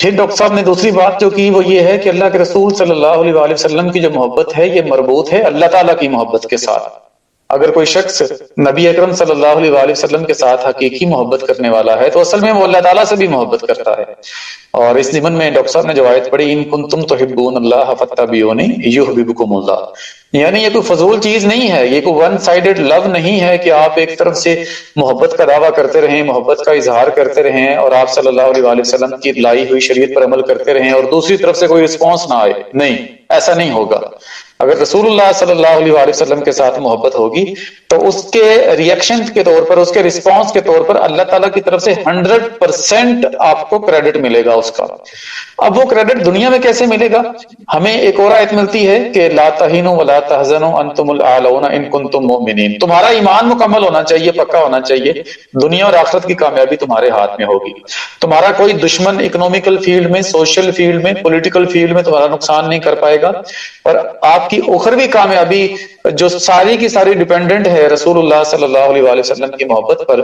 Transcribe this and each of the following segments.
پھر ڈاکٹر صاحب نے دوسری بات جو کی وہ یہ ہے کہ اللہ کے رسول صلی اللہ علیہ وآلہ وسلم کی جو محبت ہے یہ مربوط ہے اللہ تعالیٰ کی محبت کے ساتھ. اگر کوئی شخص نبی اکرم صلی اللہ علیہ وآلہ وسلم کے ساتھ حقیقی محبت کرنے والا ہے تو اصل میں وہ اللہ تعالیٰ سے بھی محبت کرتا ہے. اور اس ضمن میں ڈاکٹر صاحب نے جو آیت پڑھی ان کنتم تحبون اللہ فاتبعونی یحببکم اللہ، یعنی یہ کوئی فضول چیز نہیں ہے، یہ کوئی ون سائیڈڈ لو نہیں ہے کہ آپ ایک طرف سے محبت کا دعویٰ کرتے رہیں، محبت کا اظہار کرتے رہیں اور آپ صلی اللہ علیہ وآلہ وسلم کی لائی ہوئی شریعت پر عمل کرتے رہیں اور دوسری طرف سے کوئی رسپانس نہ آئے. نہیں، ایسا نہیں ہوگا. اگر رسول اللہ صلی اللہ علیہ وآلہ وسلم کے ساتھ محبت ہوگی تو اس کے ریئیکشن کے طور پر، اس کے رسپانس کے طور پر اللہ تعالیٰ کی طرف سے 100% آپ کو کریڈٹ ملے گا اس کا. اب وہ کریڈٹ دنیا میں کیسے ملے گا؟ ہمیں ایک اور آیت ملتی ہے کہ لا تہینوا ولا تحزنوا انتم الاعلون ان کنتم مؤمنین. تمہارا ایمان مکمل ہونا چاہیے، پکا ہونا چاہیے، دنیا اور آخرت کی کامیابی تمہارے ہاتھ میں ہوگی. تمہارا کوئی دشمن اکنومیکل فیلڈ میں، سوشل فیلڈ میں، پولیٹیکل فیلڈ میں تمہارا نقصان نہیں کر پائے گا، اور آپ کی اخروی کامیابی جو ساری کی ساری ڈیپینڈنٹ ہے رسول اللہ صلی اللہ علیہ وآلہ وسلم کی محبت پر،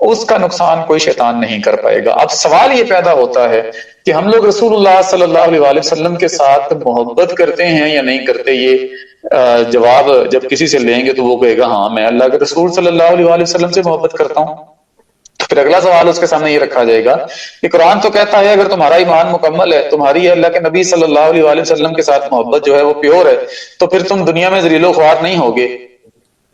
اس کا نقصان کوئی شیطان نہیں کر پائے گا. اب سوال یہ پیدا ہوتا ہے کہ ہم لوگ رسول اللہ صلی اللہ علیہ وآلہ وسلم کے ساتھ محبت کرتے ہیں یا نہیں کرتے. یہ جواب جب کسی سے لیں گے تو وہ کہے گا ہاں میں اللہ کے رسول صلی اللہ علیہ وآلہ وسلم سے محبت کرتا ہوں. تو پھر اگلا سوال اس کے سامنے یہ رکھا جائے گا کہ قرآن تو کہتا ہے اگر تمہارا ایمان مکمل ہے، تمہاری اللہ کے نبی صلی اللہ علیہ وآلہ وسلم کے ساتھ محبت جو ہے وہ پیور ہے، تو پھر تم دنیا میں ذلیل و خوار نہیں ہوگے.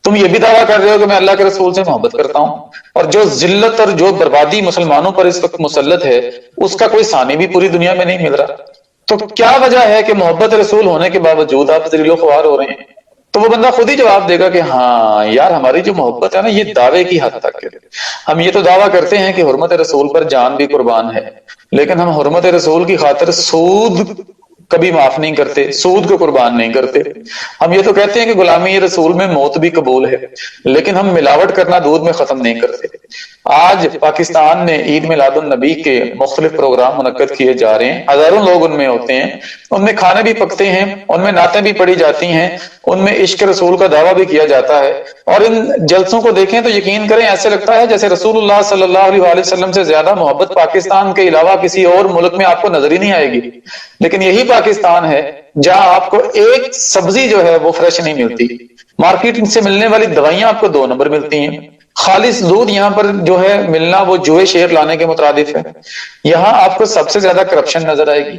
تم یہ بھی دعویٰ کر رہے ہو کہ میں اللہ کے رسول سے محبت کرتا ہوں، اور جو ذلت اور جو بربادی مسلمانوں پر اس وقت مسلط ہے اس کا کوئی ثانی بھی پوری دنیا میں نہیں مل رہا. تو کیا وجہ ہے کہ محبت رسول ہونے کے باوجود آپ ذلیل و خوار ہو رہے ہیں؟ تو وہ بندہ خود ہی جواب دے گا کہ ہاں یار ہماری جو محبت ہے نا یہ دعوے کی حد تک ہے. ہم یہ تو دعویٰ کرتے ہیں کہ حرمت رسول پر جان بھی قربان ہے، لیکن ہم حرمت رسول کی خاطر سود کبھی معاف نہیں کرتے، سود کو قربان نہیں کرتے. ہم یہ تو کہتے ہیں کہ غلامی رسول میں موت بھی قبول ہے، لیکن ہم ملاوٹ کرنا دودھ میں ختم نہیں کرتے. آج پاکستان میں عید میلاد النبی کے مختلف پروگرام منعقد کیے جا رہے ہیں، ہزاروں لوگ ان میں ہوتے ہیں، ان میں کھانے بھی پکتے ہیں، ان میں نعتیں بھی پڑھی جاتی ہیں، ان میں عشق رسول کا دعویٰ بھی کیا جاتا ہے. اور ان جلسوں کو دیکھیں تو یقین کریں ایسے لگتا ہے جیسے رسول اللہ صلی اللہ علیہ وآلہ وسلم سے زیادہ محبت پاکستان کے علاوہ کسی اور ملک میں آپ کو نظر ہی نہیں آئے گی. لیکن یہی پاکستان ہے جہاں آپ کو ایک سبزی جو ہے وہ فریش نہیں ملتی، مارکیٹ سے ملنے والی دوائیاں آپ کو 2 نمبر ملتی ہیں، خالص دودھ یہاں پر جو ہے ملنا وہ جوئے شیر لانے کے مترادف ہے. یہاں آپ کو سب سے زیادہ کرپشن نظر آئے گی.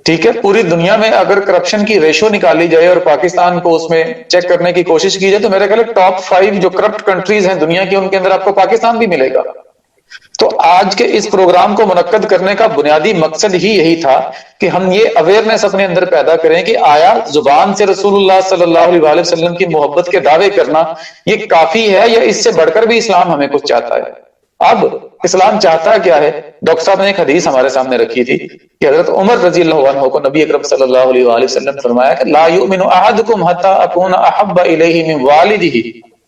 ٹھیک ہے، پوری دنیا میں اگر کرپشن کی ریشو نکالی جائے اور پاکستان کو اس میں چیک کرنے کی کوشش کی جائے تو میرے خیال ہے ٹاپ 5 جو کرپٹ کنٹریز ہیں دنیا کی ان کے اندر آپ کو پاکستان بھی ملے گا. تو آج کے اس پروگرام کو منعقد کرنے کا بنیادی مقصد ہی یہی تھا کہ ہم یہ اویئرنیس اپنے اندر پیدا کریں کہ آیا زبان سے رسول اللہ صلی اللہ علیہ وآلہ وسلم کی محبت کے دعوے کرنا یہ کافی ہے یا اس سے بڑھ کر بھی اسلام ہمیں کچھ چاہتا ہے؟ اب اسلام چاہتا کیا ہے؟ ڈاکٹر صاحب نے ایک حدیث ہمارے سامنے رکھی تھی کہ حضرت عمر رضی اللہ عنہ کو نبی اکرم صلی اللہ علیہ وآلہ وسلم نے فرمایا کہ لا یؤمن احدکم حتی اکون احب الیہ من والدہ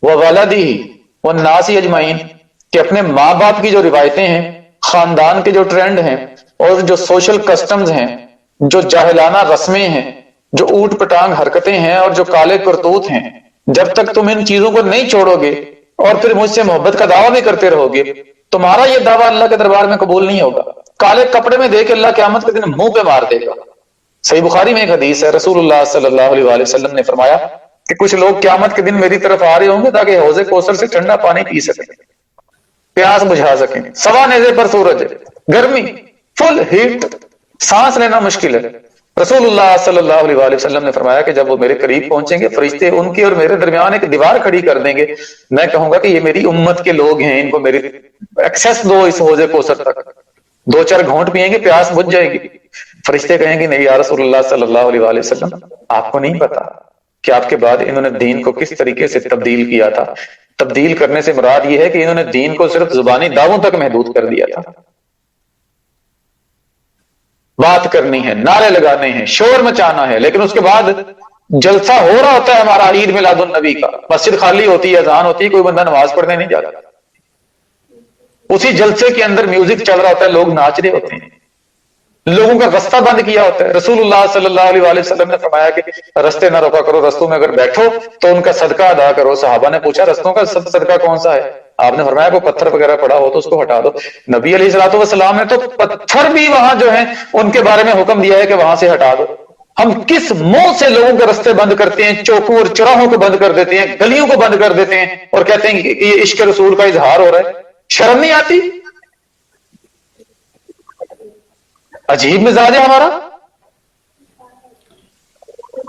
وولدہ والناس اجمعین، کہ اپنے ماں باپ کی جو روایتیں ہیں، خاندان کے جو ٹرینڈ ہیں اور جو سوشل کسٹمز ہیں، جو جاہلانہ رسمیں ہیں، جو اوٹ پٹانگ حرکتیں ہیں اور جو کالے کرتوت ہیں، جب تک تم ان چیزوں کو نہیں چھوڑو گے اور پھر مجھ سے محبت کا دعویٰ بھی کرتے رہو گے، تمہارا یہ دعویٰ اللہ کے دربار میں قبول نہیں ہوگا. کالے کپڑے میں دے کے اللہ قیامت کے دن منہ پہ مار دے گا. صحیح بخاری میں ایک حدیث ہے، رسول اللہ صلی اللہ علیہ وآلہ وسلم نے فرمایا کہ کچھ لوگ قیامت کے دن میری طرف آ رہے ہوں گے تاکہ حوض کوثر سے ٹھنڈا پانی پی سکیں، پیاس بجھا سکیں. سوا نیزے پر سورج ہے، گرمی، فل ہیٹ، سانس لینا مشکل ہے. رسول اللہ صلی اللہ علیہ وآلہ وسلم نے فرمایا کہ جب وہ میرے قریب پہنچیں گے فرشتے ان کے اور میرے درمیان ایک دیوار کھڑی کر دیں گے. میں کہوں گا کہ یہ میری امت کے لوگ ہیں، ان کو میری ایکسیس دو اس حوض کوثر تک. 2-4 گھونٹ پیئیں گے پیاس بجھ جائے گی. فرشتے کہیں گے نہیں یا رسول اللہ صلی اللہ علیہ وآلہ وسلم، آپ کو نہیں پتا کہ آپ کے بعد انہوں نے دین کو کس طریقے سے تبدیل کیا تھا. تبدیل کرنے سے مراد یہ ہے کہ انہوں نے دین کو صرف زبانی دعووں تک محدود کر دیا تھا. بات کرنی ہے، نعرے لگانے ہیں، شور مچانا ہے، لیکن اس کے بعد جلسہ ہو رہا ہوتا ہے ہمارا عید میلاد النبی کا، مسجد خالی ہوتی ہے، اذان ہوتی ہے، کوئی بندہ نماز پڑھنے نہیں جاتا. اسی جلسے کے اندر میوزک چل رہا ہوتا ہے، لوگ ناچ رہے ہوتے ہیں، لوگوں کا رستہ بند کیا ہوتا ہے. رسول اللہ صلی اللہ علیہ وآلہ وسلم نے فرمایا کہ رستے نہ روکا کرو، رستوں میں اگر بیٹھو تو ان کا صدقہ ادا کرو. صحابہ نے پوچھا رستوں کا صدقہ کون سا ہے؟ آپ نے فرمایا کوئی پتھر وغیرہ پڑا ہو تو اس کو ہٹا دو. نبی علیہ الصلوۃ والسلام نے تو پتھر بھی وہاں جو ہیں ان کے بارے میں حکم دیا ہے کہ وہاں سے ہٹا دو. ہم کس منہ سے لوگوں کے رستے بند کرتے ہیں, چوکوں اور چوراہوں کو بند کر دیتے ہیں, گلیوں کو بند کر دیتے ہیں اور کہتے ہیں کہ یہ عشق رسول کا اظہار ہو رہا ہے. شرم نہیں آتی؟ عجیب مزاج ہے ہمارا.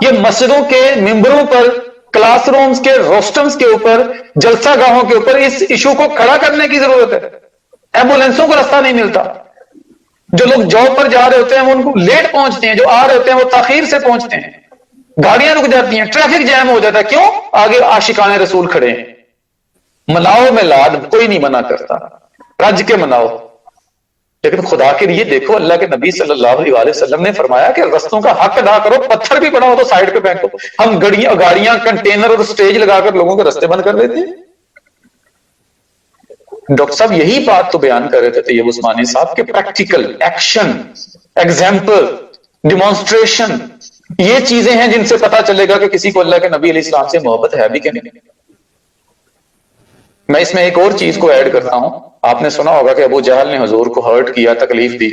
یہ مسجدوں کے ممبروں پر, کلاس رومز کے روسٹمز کے اوپر, جلسہ گاہوں کے اوپر اس ایشو کو کھڑا کرنے کی ضرورت ہے. ایمبولینسوں کو راستہ نہیں ملتا, جو لوگ جاب پر جا رہے ہوتے ہیں وہ ان کو لیٹ پہنچتے ہیں, جو آ رہے ہوتے ہیں وہ تاخیر سے پہنچتے ہیں, گاڑیاں رک جاتی ہیں, ٹریفک جیم ہو جاتا ہے. کیوں؟ آگے عاشقان رسول کھڑے ہیں. مناؤ میلاد, کوئی نہیں منع کرتا, رج کے مناؤ, لیکن خدا کے لیے دیکھو اللہ کے نبی صلی اللہ علیہ وسلم نے فرمایا کہ رستوں کا حق ادا کرو, پتھر بھی پڑا ہو تو سائڈ پہ پھینکو. ہم گاڑیاں کنٹینر اور سٹیج لگا کر لوگوں کے رستے بند کر دیتے ہیں. ڈاکٹر صاحب یہی بات تو بیان کر رہے تھے طیب عثمانی صاحب کہ پریکٹیکل ایکشن, ایگزامپل, ڈیمانسٹریشن, یہ چیزیں ہیں جن سے پتا چلے گا کہ کسی کو اللہ کے نبی علیہ السلام سے محبت ہے بھی کہ نہیں. میں اس میں ایک اور چیز کو ایڈ کرتا ہوں. آپ نے سنا ہوگا کہ ابو جہل نے حضور کو ہرٹ کیا, تکلیف دی.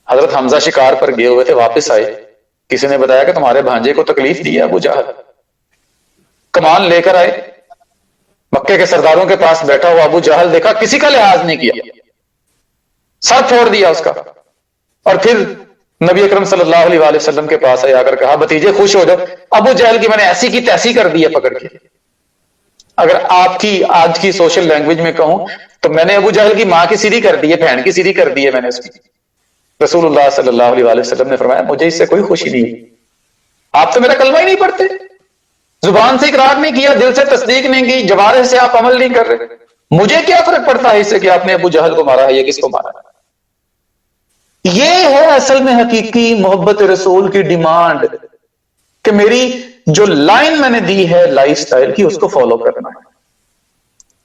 حضرت حمزہ شکار پر گئے ہوئے تھے, واپس آئے, کسی نے بتایا کہ تمہارے بھانجے کو تکلیف دی ہے ابو جہل. کمان لے کر آئے, مکے کے سرداروں کے پاس بیٹھا ہوا ابو جہل دیکھا, کسی کا لحاظ نہیں کیا, سر پھوڑ دیا اس کا. اور پھر نبی اکرم صلی اللہ علیہ وآلہ وسلم کے پاس آیا کر کہا بھتیجے خوش ہو جاؤ, ابو جہل کی میں نے ایسی کی تیسی کر دی ہے پکڑ کے. اگر آپ کی آج کی سوشل لینگویج میں کہوں تو میں نے ابو جہل کی ماں کی سیدھی کر دی ہے, بہن کی سیدھی کر دی ہے میں نے اس کی. رسول اللہ صلی اللہ علیہ وآلہ وسلم نے فرمایا مجھے اس سے کوئی خوشی نہیں, آپ تو میرا کلمہ ہی نہیں پڑھتے, زبان سے اقرار نہیں کیا, دل سے تصدیق نہیں کی, جوارح سے آپ عمل نہیں کر رہے, مجھے کیا فرق پڑتا ہے اس سے کہ آپ نے ابو جہل کو مارا ہے یا کس کو مارا ہے. یہ ہے اصل میں حقیقی محبت رسول کی ڈیمانڈ کہ میری جو لائن میں نے دی ہے لائف سٹائل کی اس کو فالو کرنا ہے.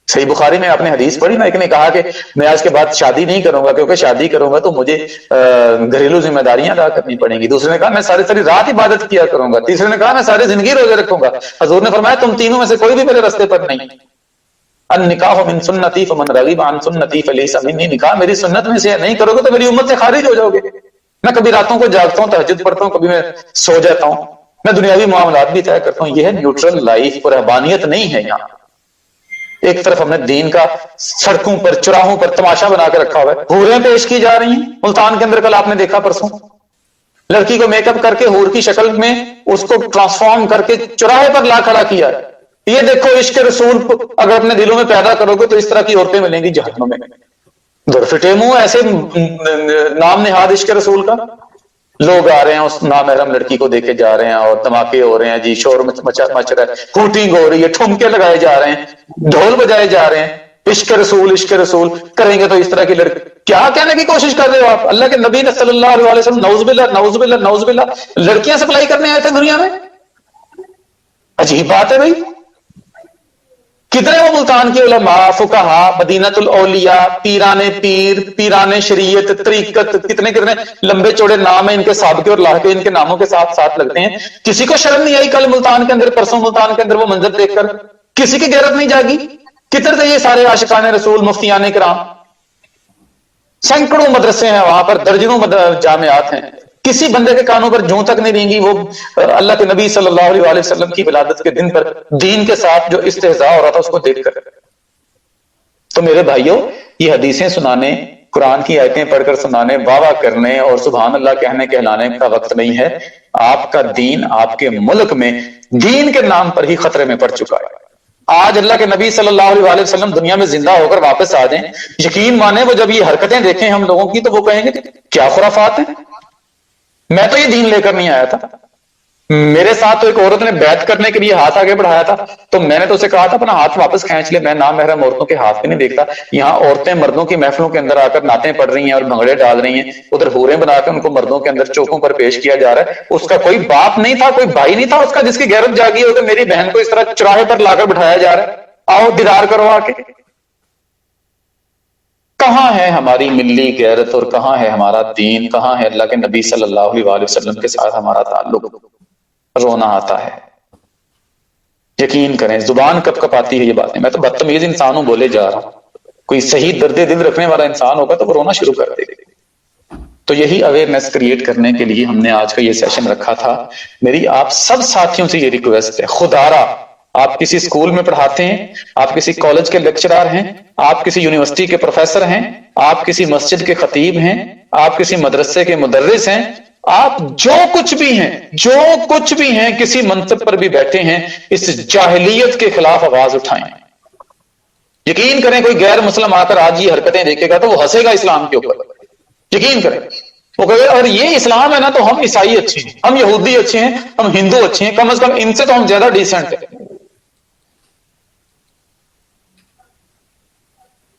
صحیح بخاری میں آپ نے حدیث پڑھی نا, ایک نے کہا کہ میں آج کے بعد شادی نہیں کروں گا کیونکہ شادی کروں گا تو مجھے گھریلو ذمہ داریاں ادا کرنی پڑیں گی. دوسرے نے کہا میں ساری رات عبادت کیا کروں گا. تیسرے نے کہا میں ساری زندگی روزے رکھوں گا. حضور نے فرمایا تم تینوں میں سے کوئی بھی میرے راستے پر نہیں. النکاح من سنتی فمن رغب عن سنتی فلیس منی, نکاح میری سنت میں سے نہیں کرو گے تو میری امت سے خارج ہو جاؤ گے. میں کبھی راتوں کو جاگتا ہوں, تہجد پڑھتا ہوں, کبھی میں سو جاتا ہوں, میں دنیاوی معاملات بھی طے کرتا ہوں. یہ ہے نیوٹرل لائف, اور رہبانیت نہیں ہے یہاں. ایک طرف ہم نے دین کا سڑکوں پر چوراہوں پر تماشا بنا کے رکھا ہوا ہے. حوریں پیش کی جا رہی ہیں ملتان کے اندر, کل آپ نے دیکھا پرسوں, لڑکی کو میک اپ کر کے حور کی شکل میں اس کو ٹرانسفارم کر کے چوراہے پر لا کھڑا کیا ہے. یہ دیکھو عشق رسول اگر اپنے دلوں میں پیدا کرو گے تو اس طرح کی عورتیں ملیں گی جہنم میں. درفٹے منہ ایسے نام نہاد عشق رسول کا, لوگ آ رہے ہیں اس نامحرم لڑکی کو دیکھے جا رہے ہیں اور دھماکے ہو رہے ہیں جی, شور مچ رہا ہے, ہوٹنگ ہو رہی ہے, ٹھمکے لگائے جا رہے ہیں, ڈھول بجائے جا رہے ہیں. عشق رسول کریں گے تو اس طرح کی لڑکی, کیا کہنے کی کوشش کر رہے ہو آپ؟ اللہ کے نبی صلی اللہ علیہ وسلم نعوذ باللہ لڑکیاں سپلائی کرنے آئے تھے دنیا میں. عجیب بات ہے بھائی. کتنے وہ ملتان کے علماء, فقہا, مدینۃ الاولیاء, پیران پیر, پیران شریعت, طریقت, کتنے لمبے چوڑے نام ہیں ان کے سابقے اور لاحقے ان کے ناموں کے ساتھ ساتھ لگتے ہیں. کسی کو شرم نہیں آئی کل ملتان کے اندر, پرسوں ملتان کے اندر وہ منظر دیکھ کر کسی کی غیرت نہیں جاگی؟ کدھر تھے یہ سارے عاشقان رسول, مفتیان کرام؟ سینکڑوں مدرسے ہیں وہاں پر, درجنوں جامعات ہیں, کسی بندے کے کانوں پر جوں تک نہیں رہیں گی وہ اللہ کے نبی صلی اللہ علیہ وسلم کی ولادت کے دن پر دین کے ساتھ جو استہزاء ہو رہا تھا اس کو دیکھ کر. تو میرے بھائیوں, یہ حدیثیں سنانے, قرآن کی آیتیں پڑھ کر سنانے, واہ واہ کرنے اور سبحان اللہ کہنے کہلانے کا وقت نہیں ہے. آپ کا دین آپ کے ملک میں دین کے نام پر ہی خطرے میں پڑ چکا ہے. آج اللہ کے نبی صلی اللہ علیہ وسلم دنیا میں زندہ ہو کر واپس آ جائیں, یقین مانے وہ جب یہ حرکتیں دیکھیں ہم لوگوں کی تو وہ کہیں گے کیا خرافات ہیں, میں تو یہ دین لے کر نہیں آیا تھا. میرے ساتھ تو ایک عورت نے بیعت کرنے کے لیے ہاتھ آگے بڑھایا تھا تو میں نے تو اسے کہا تھا اپنا ہاتھ واپس کھینچ لے, میں نامحرم عورتوں کے ہاتھ بھی نہیں دیکھتا. یہاں عورتیں مردوں کی محفلوں کے اندر آ کر نعتیں پڑھ رہی ہیں اور بھنگڑے ڈال رہی ہیں, ادھر حوریں بنا کے ان کو مردوں کے اندر چوکوں پر پیش کیا جا رہا ہے. اس کا کوئی باپ نہیں تھا, کوئی بھائی نہیں تھا اس کا جس کی غیرت جاگی ہو کہ میری بہن کو اس طرح چوراہے پر لا کر بٹھایا جا رہا ہے, آؤ دیدار کرو آ کے. کہاں ہے ہماری ملی غیرت اور کہاں ہے ہمارا دین, کہاں ہے اللہ کے نبی صلی اللہ علیہ وسلم کے ساتھ ہمارا تعلق؟ رونا آتا ہے. یقین کریں زبان کب کب آتی ہے یہ باتیں، میں تو بدتمیز انسان ہوں بولے جا رہا ہوں، کوئی صحیح درد دل رکھنے والا انسان ہوگا تو وہ رونا شروع کر دے گا۔ تو یہی اویئرنیس کریٹ کرنے کے لیے ہم نے آج کا یہ سیشن رکھا تھا۔ میری آپ سب ساتھیوں سے یہ ریکویسٹ ہے، خدارا آپ کسی اسکول میں پڑھاتے ہیں، آپ کسی کالج کے لیکچرار ہیں، آپ کسی یونیورسٹی کے پروفیسر ہیں، آپ کسی مسجد کے خطیب ہیں، آپ کسی مدرسے کے مدرس ہیں، آپ جو کچھ بھی ہیں کسی منصب پر بھی بیٹھے ہیں، اس جاہلیت کے خلاف آواز اٹھائیں۔ یقین کریں کوئی غیر مسلم آ کر آج یہ حرکتیں دیکھے گا تو وہ ہنسے گا اسلام کے اوپر، یقین کریں وہ کہے گا اگر یہ اسلام ہے نا تو ہم عیسائی اچھے ہیں، ہم یہودی اچھے ہیں، ہم ہندو اچھے ہیں، کم از کم ان سے تو ہم زیادہ ڈیسنٹ ہیں۔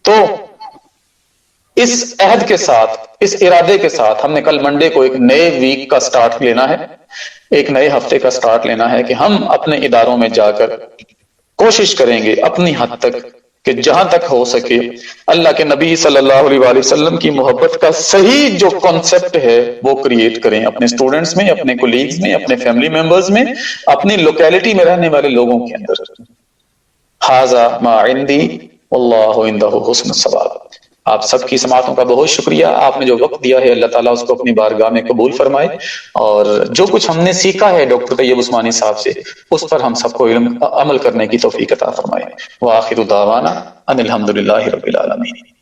تو اس عہد کے ساتھ، اس ارادے کے ساتھ ہم نے کل منڈے کو ایک نئے ویک کا سٹارٹ لینا ہے، ایک نئے ہفتے کا سٹارٹ لینا ہے کہ ہم اپنے اداروں میں جا کر کوشش کریں گے اپنی حد تک کہ جہاں تک ہو سکے اللہ کے نبی صلی اللہ علیہ وآلہ وسلم کی محبت کا صحیح جو کانسیپٹ ہے وہ کریٹ کریں اپنے سٹوڈنٹس میں، اپنے کولیگز میں، اپنے فیملی ممبرز میں، اپنی لوکیلٹی میں رہنے والے لوگوں کے اندر۔ ھذا ما عندی واللہ عندہ حسن الثواب۔ آپ سب کی سماعتوں کا بہت شکریہ، آپ نے جو وقت دیا ہے اللہ تعالیٰ اس کو اپنی بارگاہ میں قبول فرمائے، اور جو کچھ ہم نے سیکھا ہے ڈاکٹر طیب عثمانی صاحب سے اس پر ہم سب کو عمل کرنے کی توفیق عطا فرمائے۔ وآخر دعوانا ان الحمد للہ رب العالمین۔